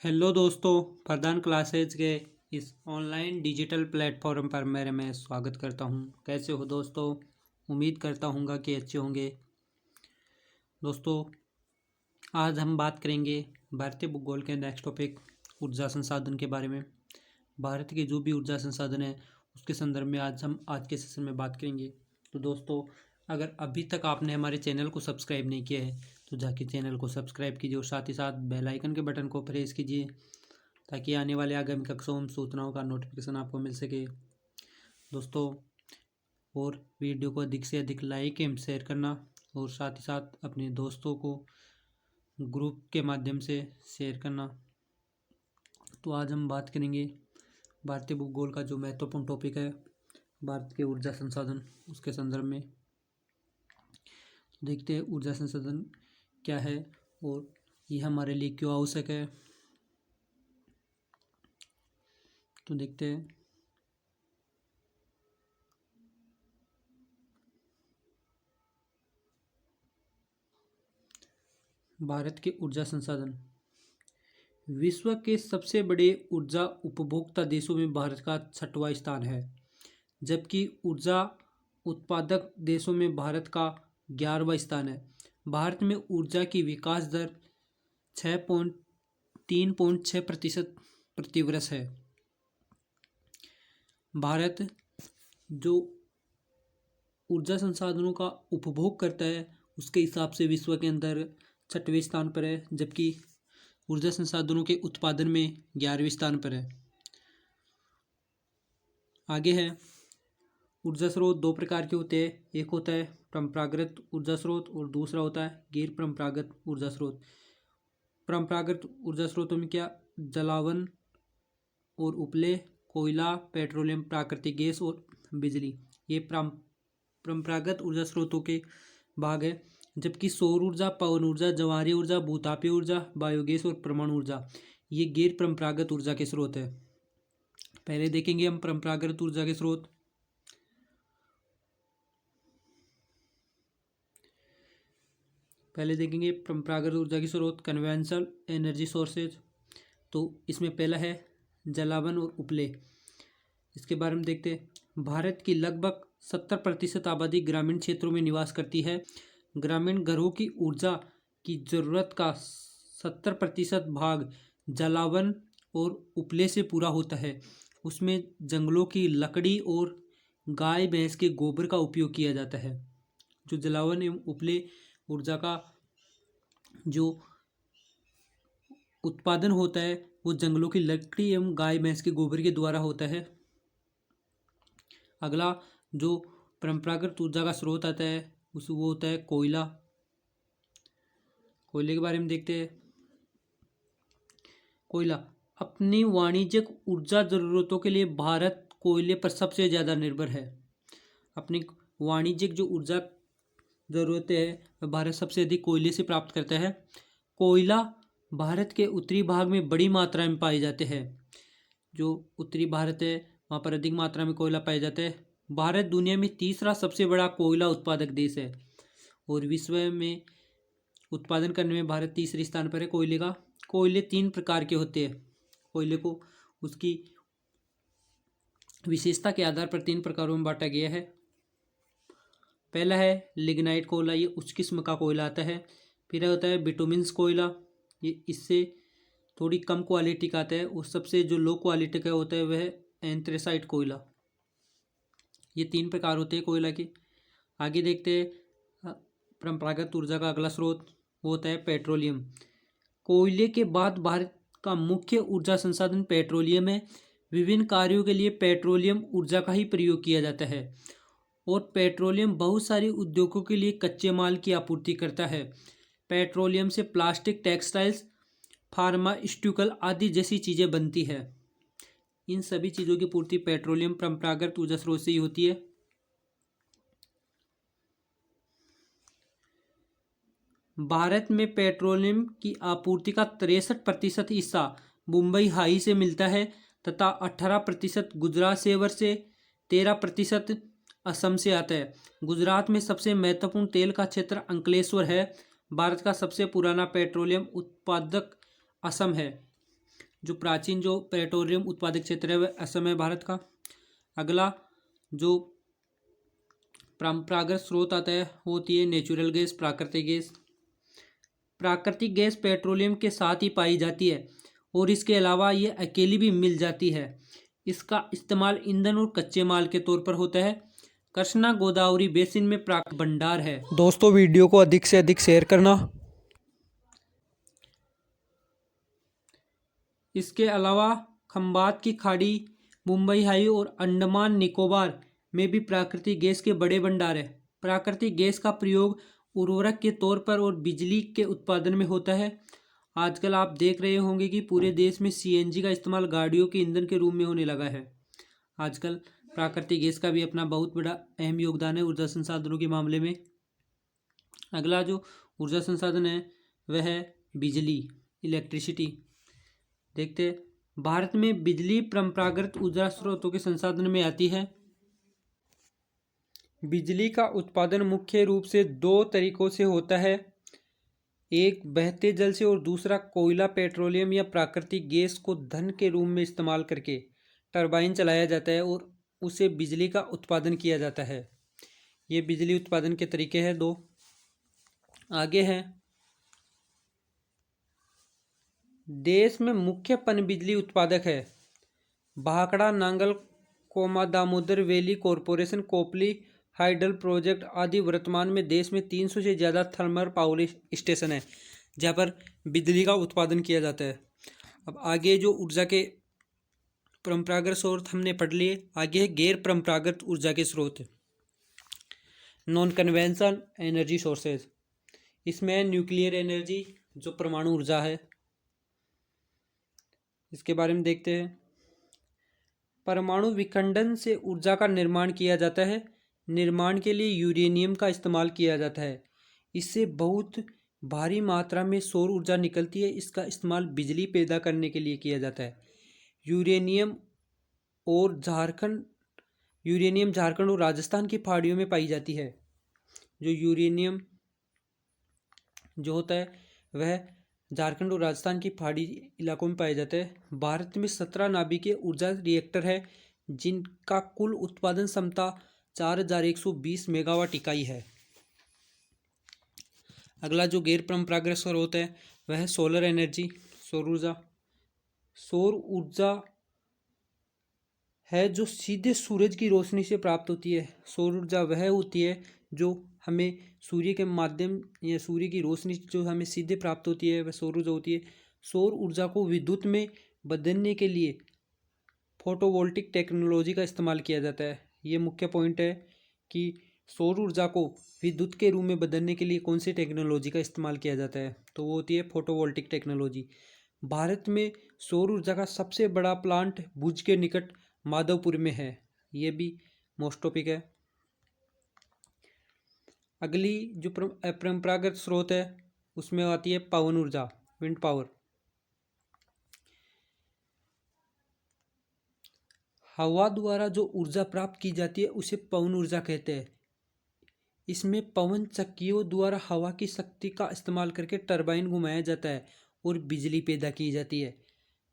Hello दोस्तों, प्रधान classes के इस ऑनलाइन डिजिटल प्लेटफॉर्म पर मैं स्वागत करता हूं। कैसे हो दोस्तों? उम्मीद करता हूँगा कि अच्छे होंगे। दोस्तों, आज हम बात करेंगे भारतीय भूगोल के नेक्स्ट टॉपिक ऊर्जा संसाधन के बारे में। भारत के जो भी ऊर्जा संसाधन है उसके संदर्भ में आज के सेशन में बात करेंगे। तो दोस्तों, अगर अभी तक आपने हमारे चैनल को सब्सक्राइब नहीं किया है तो जाके चैनल को सब्सक्राइब कीजिए और साथ ही साथ बेल आइकन के बटन को प्रेस कीजिए ताकि आने वाले आगामी कक्षाओं में सूचनाओं का नोटिफिकेशन आपको मिल सके। दोस्तों, और वीडियो को अधिक से अधिक लाइक एवं शेयर करना और साथ ही साथ अपने दोस्तों को ग्रुप के माध्यम से शेयर करना। तो आज हम बात करेंगे भारतीय भूगोल का जो महत्वपूर्ण टॉपिक है भारत के ऊर्जा संसाधन, उसके संदर्भ में देखते हैं ऊर्जा संसाधन क्या है और ये हमारे लिए क्यों आवश्यक है। तो देखते हैं। भारत के ऊर्जा संसाधन। विश्व के सबसे बड़े ऊर्जा उपभोक्ता देशों में भारत का 6वां स्थान है, जबकि ऊर्जा उत्पादक देशों में भारत का 11वां स्थान है। भारत में ऊर्जा की विकास दर 3.6% प्रतिवर्ष है। भारत जो ऊर्जा संसाधनों का उपभोग करता है उसके हिसाब से विश्व के अंदर 6वें स्थान पर है, जबकि ऊर्जा संसाधनों के उत्पादन में 11वें स्थान पर है। आगे है ऊर्जा स्रोत। दो प्रकार के होते हैं, एक होता है परंपरागत ऊर्जा स्रोत और दूसरा होता है गैर परंपरागत ऊर्जा स्रोत। परंपरागत ऊर्जा स्रोतों में क्या? जलावन और उपले, कोयला, पेट्रोलियम, प्राकृतिक गैस और बिजली, ये परंपरागत ऊर्जा स्रोतों के भाग है। जबकि सौर ऊर्जा, पवन ऊर्जा, ज्वारीय ऊर्जा, भूतापीय ऊर्जा, बायोगैस और परमाणु ऊर्जा ये गैर परंपरागत ऊर्जा के स्रोत है। पहले देखेंगे हम परंपरागत ऊर्जा के स्रोत। पहले देखेंगे परंपरागत ऊर्जा के स्रोत, कन्वेंशनल एनर्जी सोर्सेज। तो इसमें पहला है जलावन और उपले। इसके बारे में देखते हैं। भारत की लगभग 70% आबादी ग्रामीण क्षेत्रों में निवास करती है। ग्रामीण घरों की ऊर्जा की जरूरत का 70% भाग जलावन और उपले से पूरा होता है। उसमें जंगलों की लकड़ी और गाय भैंस के गोबर का उपयोग किया जाता है। जो जलावन एवं उपले ऊर्जा का जो उत्पादन होता है वो जंगलों की लकड़ी एवं गाय भैंस के गोबर के द्वारा होता है। अगला जो परंपरागत ऊर्जा का स्रोत आता है वो होता है कोयला। कोयले के बारे में देखते हैं। कोयला अपनी वाणिज्यिक ऊर्जा जरूरतों के लिए भारत कोयले पर सबसे ज़्यादा निर्भर है। अपनी वाणिज्यिक जो ऊर्जा ज़रूरतें हैं भारत सबसे अधिक कोयले से प्राप्त करता है। कोयला भारत के उत्तरी भाग में बड़ी मात्रा में पाए जाते हैं। जो उत्तरी भारत है वहाँ पर अधिक मात्रा में कोयला पाया जाता है। भारत दुनिया में तीसरा सबसे बड़ा कोयला उत्पादक देश है और विश्व में उत्पादन करने में भारत तीसरे स्थान पर है कोयले का। कोयले 3 प्रकार के होते हैं। कोयले को उसकी विशेषता के आधार पर 3 प्रकारों में बांटा गया है। पहला है लिग्नाइट कोयला, ये उच्च किस्म का कोयला आता है। फिर होता है बिटुमिन्स कोयला, ये इससे थोड़ी कम क्वालिटी का आता है। और सबसे जो लो क्वालिटी का होता है वह एंथ्रेसाइट कोयला। ये 3 प्रकार होते हैं कोयला के। आगे देखते हैं परंपरागत ऊर्जा का अगला स्रोत, वो होता है पेट्रोलियम। कोयले के बाद भारत का मुख्य ऊर्जा संसाधन पेट्रोलियम है। विभिन्न कार्यों के लिए पेट्रोलियम ऊर्जा का ही प्रयोग किया जाता है और पेट्रोलियम बहुत सारे उद्योगों के लिए कच्चे माल की आपूर्ति करता है। पेट्रोलियम से प्लास्टिक, टेक्सटाइल्स, फार्मास्यूटिकल आदि जैसी चीज़ें बनती है। इन सभी चीज़ों की पूर्ति पेट्रोलियम परंपरागत ऊर्जा स्रोत से ही होती है। भारत में पेट्रोलियम की आपूर्ति का 63% हिस्सा मुंबई हाई से मिलता है तथा 18% गुजरात सेवर से, 13% असम से आता है। गुजरात में सबसे महत्वपूर्ण तेल का क्षेत्र अंकलेश्वर है। भारत का सबसे पुराना पेट्रोलियम उत्पादक असम है। जो प्राचीन जो पेट्रोलियम उत्पादक क्षेत्र है वह असम है भारत का। अगला जो परंपरागत स्रोत आता है वो होती है नेचुरल गैस, प्राकृतिक गैस। प्राकृतिक गैस पेट्रोलियम के साथ ही पाई जाती है और इसके अलावा ये अकेली भी मिल जाती है। इसका इस्तेमाल ईंधन और कच्चे माल के तौर पर होता है। कृष्णा गोदावरी बेसिन में प्राकृतिक भंडार है। दोस्तों वीडियो को अधिक से अधिक शेयर करना। इसके अलावा खंबात की खाड़ी, मुंबई हाई और अंडमान निकोबार में भी प्राकृतिक गैस के बड़े भंडार है। प्राकृतिक गैस का प्रयोग उर्वरक के तौर पर और बिजली के उत्पादन में होता है। आजकल आप देख रहे होंगे कि पूरे देश में सीएनजी का इस्तेमाल गाड़ियों के ईंधन के रूप में होने लगा है। आजकल प्राकृतिक गैस का भी अपना बहुत बड़ा अहम योगदान है ऊर्जा संसाधनों के मामले में। अगला जो ऊर्जा संसाधन है वह है बिजली, इलेक्ट्रिसिटी। देखते हैं भारत में बिजली परंपरागत ऊर्जा स्रोतों के संसाधन में आती है। बिजली का उत्पादन मुख्य रूप से दो तरीकों से होता है, एक बहते जल से और दूसरा कोयला, पेट्रोलियम या प्राकृतिक गैस को धन के रूप में इस्तेमाल करके टरबाइन चलाया जाता है और उसे बिजली का उत्पादन किया जाता है। ये बिजली उत्पादन के तरीके हैं दो। आगे हैं देश में मुख्य पनबिजली उत्पादक है Bhakra, Nangal, comma, Damodar valley corporation, Kopili hydel project आदि। वर्तमान में देश में 300 से ज़्यादा थर्मल पावर स्टेशन है जहाँ पर बिजली का उत्पादन किया जाता है। अब आगे जो ऊर्जा के परंपरागत स्रोत हमने पढ़ लिए, आगे है गैर परंपरागत ऊर्जा के स्रोत, नॉन कन्वेंशनल एनर्जी सोर्सेज। इसमें न्यूक्लियर एनर्जी जो परमाणु ऊर्जा है, इसके बारे में देखते हैं। परमाणु विखंडन से ऊर्जा का निर्माण किया जाता है। निर्माण के लिए यूरेनियम का इस्तेमाल किया जाता है। इससे बहुत भारी मात्रा में सौर ऊर्जा निकलती है। इसका इस्तेमाल बिजली पैदा करने के लिए किया जाता है। यूरेनियम झारखंड और राजस्थान की पहाड़ियों में पाई जाती है। जो यूरेनियम जो होता है वह झारखंड और राजस्थान की पहाड़ी इलाकों में पाया जाता है। भारत में 17 नाभिकीय ऊर्जा रिएक्टर है जिनका कुल उत्पादन क्षमता 4120 मेगावाट इकाई है। अगला जो गैर परंपरागत स्रोत है वह है सोलर एनर्जी, सौर ऊर्जा। सौर ऊर्जा है जो सीधे सूरज की रोशनी से प्राप्त होती है। सौर ऊर्जा वह होती है जो हमें सूर्य के माध्यम या सूर्य की रोशनी जो हमें सीधे प्राप्त होती है वह सौर ऊर्जा होती है। सौर ऊर्जा को विद्युत में बदलने के लिए फोटोवोल्टिक टेक्नोलॉजी का इस्तेमाल किया जाता है। ये मुख्य पॉइंट है कि सौर ऊर्जा को विद्युत के रूप में बदलने के लिए कौन सी टेक्नोलॉजी का इस्तेमाल किया जाता है, तो वो होती है फोटोवोल्टिक टेक्नोलॉजी। भारत में सौर ऊर्जा का सबसे बड़ा प्लांट भुज के निकट माधवपुर में है। ये भी मोस्ट टॉपिक है। अगली जो परंपरागत स्रोत है उसमें आती है पवन ऊर्जा, विंड पावर। हवा द्वारा जो ऊर्जा प्राप्त की जाती है उसे पवन ऊर्जा कहते हैं। इसमें पवन चक्कियों द्वारा हवा की शक्ति का इस्तेमाल करके टरबाइन घुमाया जाता है और बिजली पैदा की जाती है।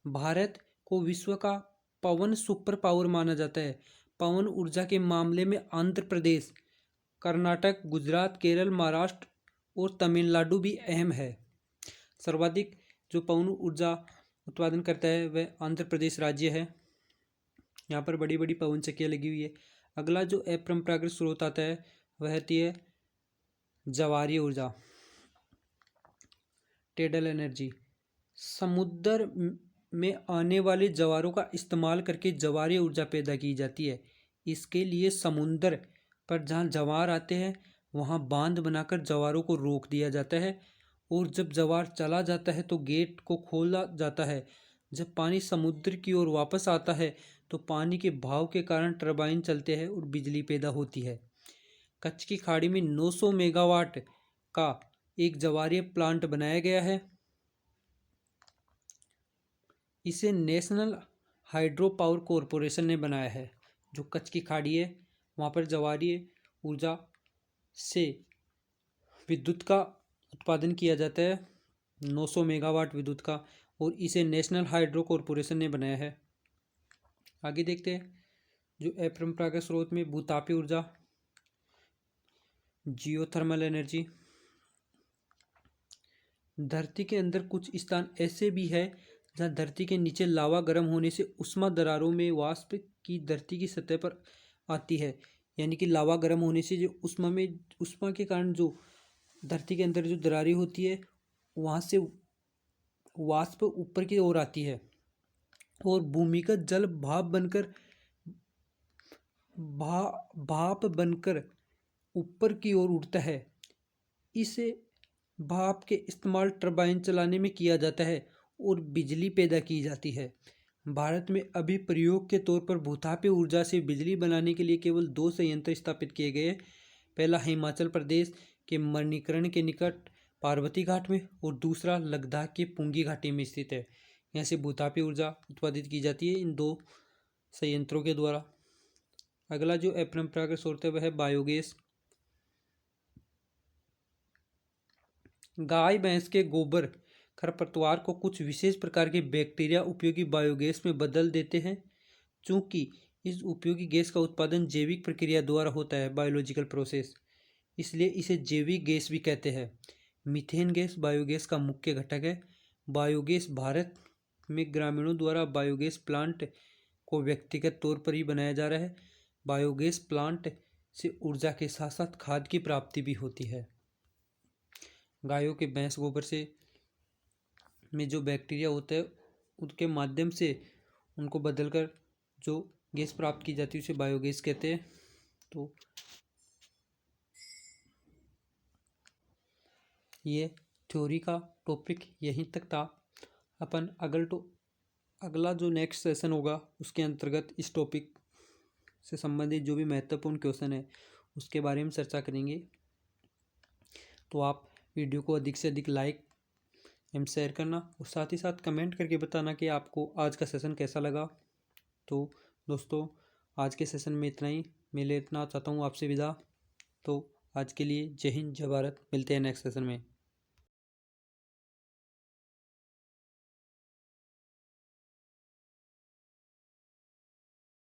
भारत को विश्व का पवन सुपर पावर माना जाता है। पवन ऊर्जा के मामले में आंध्र प्रदेश, कर्नाटक, गुजरात, केरल, महाराष्ट्र और तमिलनाडु भी अहम है। सर्वाधिक जो पवन ऊर्जा उत्पादन करता है वह आंध्र प्रदेश राज्य है। यहाँ पर बड़ी बड़ी पवन चक्कियाँ लगी हुई है। अगला जो अपरंपरागत स्रोत आता है वह होती है ज्वारीय ऊर्जा, टेडल एनर्जी। समुद्र में आने वाले ज्वारों का इस्तेमाल करके ज्वारीय ऊर्जा पैदा की जाती है। इसके लिए समुद्र पर जहाँ ज्वार आते हैं वहाँ बांध बनाकर ज्वारों को रोक दिया जाता है और जब ज्वार चला जाता है तो गेट को खोला जाता है। जब पानी समुद्र की ओर वापस आता है तो पानी के बहाव के कारण टरबाइन चलते हैं और बिजली पैदा होती है। कच्छ की खाड़ी में 900 मेगावाट का एक ज्वारीय प्लांट बनाया गया है। इसे नेशनल हाइड्रो पावर कॉरपोरेशन ने बनाया है। जो कच्छ की खाड़ी है वहाँ पर ज्वारीय ऊर्जा से विद्युत का उत्पादन किया जाता है। 900 मेगावाट विद्युत का और इसे नेशनल हाइड्रो कॉरपोरेशन ने बनाया है। आगे देखते हैं, जो अपरंपरागत स्रोत में भूतापीय ऊर्जा, जियोथर्मल एनर्जी। धरती के अंदर कुछ स्थान ऐसे भी है जहाँ धरती के नीचे लावा गर्म होने से उष्मा दरारों में वाष्प की धरती की सतह पर आती है। यानी कि लावा गर्म होने से जो उष्मा के कारण जो धरती के अंदर जो दरारें होती है, वहाँ से वाष्प ऊपर की ओर आती है और भूमिगत जल भाप बनकर ऊपर की ओर उड़ता है। इसे भाप के इस्तेमाल टरबाइन चलाने में किया जाता है और बिजली पैदा की जाती है। भारत में अभी प्रयोग के तौर पर भूतापीय ऊर्जा से बिजली बनाने के लिए केवल 2 संयंत्र स्थापित किए गए हैं। पहला हिमाचल प्रदेश के मणिकर्ण के निकट पार्वती घाट में और दूसरा लद्दाख के पुंगी घाटी में स्थित है। यहाँ से भूतापीय ऊर्जा उत्पादित की जाती है इन 2 संयंत्रों के द्वारा। अगला जो अपरंपरागत स्रोत है वह है बायोगैस। गाय भैंस के गोबर खरपतवार को कुछ विशेष प्रकार के बैक्टीरिया उपयोगी बायोगैस में बदल देते हैं। चूंकि इस उपयोगी गैस का उत्पादन जैविक प्रक्रिया द्वारा होता है, बायोलॉजिकल प्रोसेस, इसलिए इसे जैविक गैस भी कहते हैं। मीथेन गैस बायोगैस का मुख्य घटक है। बायोगैस भारत में ग्रामीणों द्वारा बायोगैस प्लांट को व्यक्तिगत तौर पर ही बनाया जा रहा है। बायोगैस प्लांट से ऊर्जा के साथ साथ खाद की प्राप्ति भी होती है। गायों के भैंस गोबर से में जो बैक्टीरिया होता है उनके माध्यम से उनको बदलकर जो गैस प्राप्त की जाती है उसे बायोगैस कहते हैं। तो ये थ्योरी का टॉपिक यहीं तक था। अपन अगला जो नेक्स्ट सेशन होगा उसके अंतर्गत इस टॉपिक से संबंधित जो भी महत्वपूर्ण क्वेश्चन है उसके बारे में चर्चा करेंगे। तो आप वीडियो को अधिक से अधिक लाइक एवं शेयर करना और साथ ही साथ कमेंट करके बताना कि आपको आज का सेशन कैसा लगा। तो दोस्तों, आज के सेशन में इतना ही। मैं लेना चाहता हूँ आपसे विदा। तो आज के लिए जय हिंद जय भारत। मिलते हैं नेक्स्ट सेशन में।